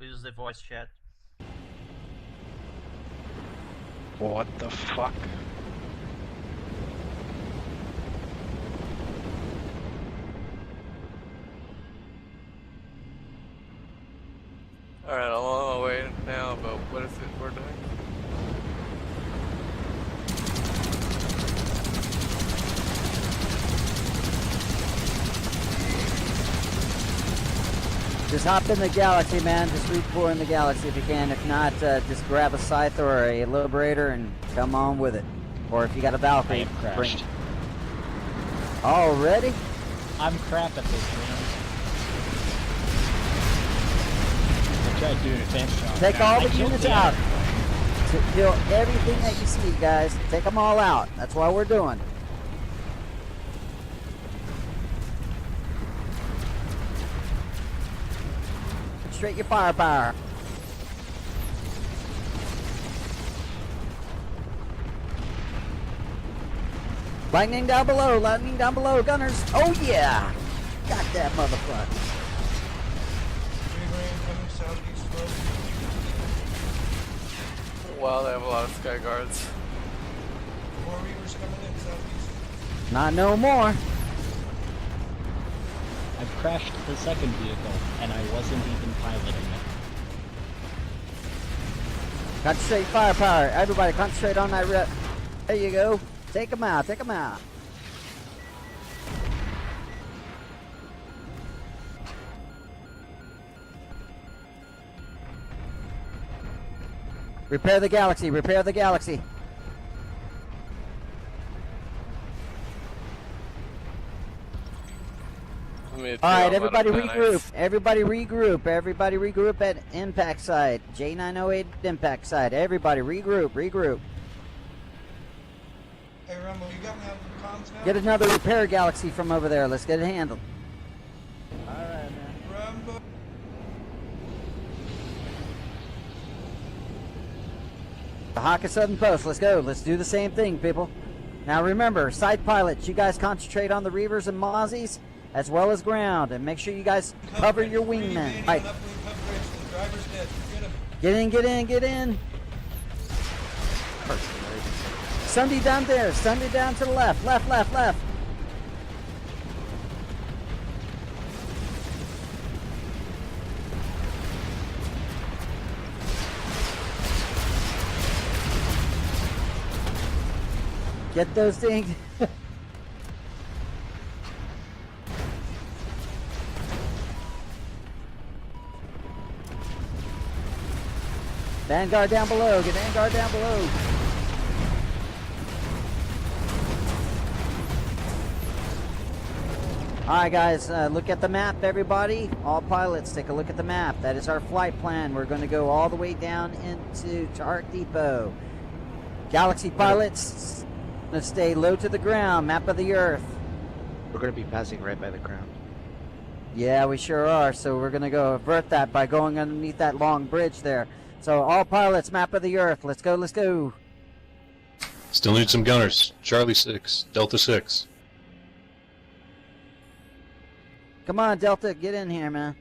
use the voice chat. What the fuck? Alright, I'm on my way now, but what is it we're doing? Just hop in the Galaxy, man. Just redeploy in the Galaxy if you can. If not, just grab a Scythe or a Liberator and come on with it. Or if you got a Valkyrie, I am crashed. Already? I'm crap at this, man. I tried doing a fence shot. Take all the units out. Kill everything that you see, guys. Take them all out. That's what we're doing. Straight your firepower. Lightning down below, gunners. Oh yeah! Got that motherfucker. Wow, they have a lot of sky guards. More Reavers coming in southeast. Not no more. I've crashed the second vehicle, and I wasn't even piloting it. Concentrate firepower. Everybody concentrate on that rep. There you go. Take them out, take them out. Repair the Galaxy, repair the Galaxy. Alright, everybody regroup. Everybody regroup. Everybody regroup at impact site. J908 impact site. Everybody regroup, regroup. Hey Rumble, you got me on the comms now? Get another repair Galaxy from over there. Let's get it handled. Alright, man. Rumble. The Haka Southern Post. Let's go. Let's do the same thing, people. Now remember, side pilots, you guys concentrate on the Reavers and Mozzies as well as ground, and make sure you guys cover your wingmen. Right. Get in, get in, get in. Sunday down there. Sunday down to the left. Left, left, left. Get those things. Vanguard down below. Get Vanguard down below. Alright guys, look at the map everybody. All pilots, take a look at the map. That is our flight plan. We're going to go all the way down into Tark Depot. Galaxy pilots, going to stay low to the ground. Map of the Earth. We're gonna be passing right by the ground. Yeah, we sure are. So we're going to go avert that by going underneath that long bridge there. So all pilots, map of the Earth. Let's go, let's go. Still need some gunners. Charlie 6, Delta 6. Come on, Delta, get in here, man.